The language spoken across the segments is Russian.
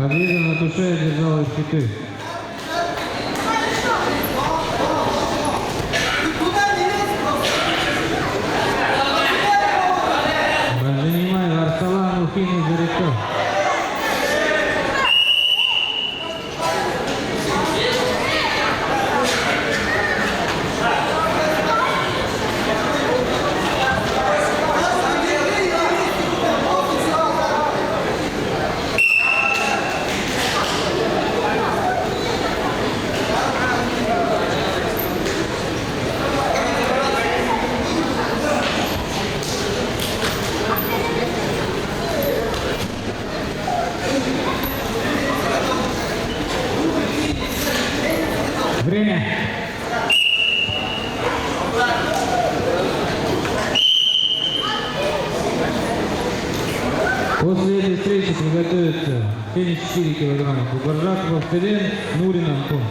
Победу на душе одержала щиты. Занимай Арсалан Ухин из Зарека. Время. После этой встречи приготовятся 74 килограмма. Кубаржаков Селен, Нурин Антон.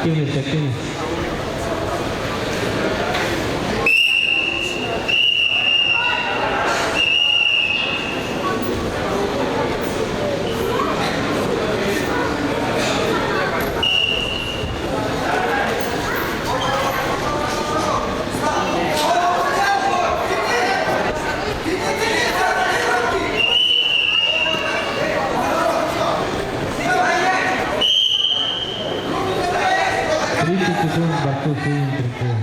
Активность, активность. Борцов синим триком.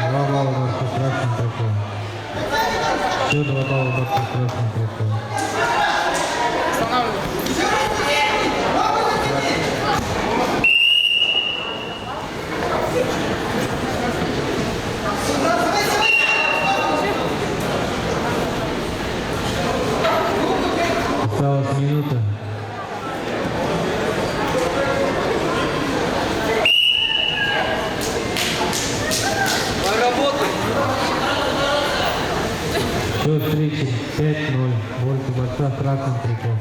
Два балла борцов с красным триком. Еще 2 балла борцов с красным триком. Осталась минута. Счет встречи 5-0. Больше борца с красным триком.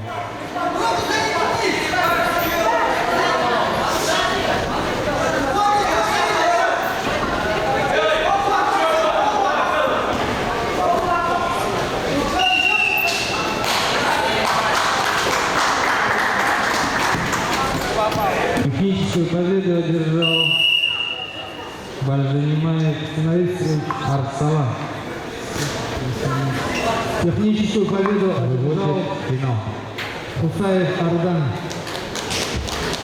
Техническую победу одержал Бальжанимаев финалист Арсалан. Техническую победу одержал Хусаев Ардан.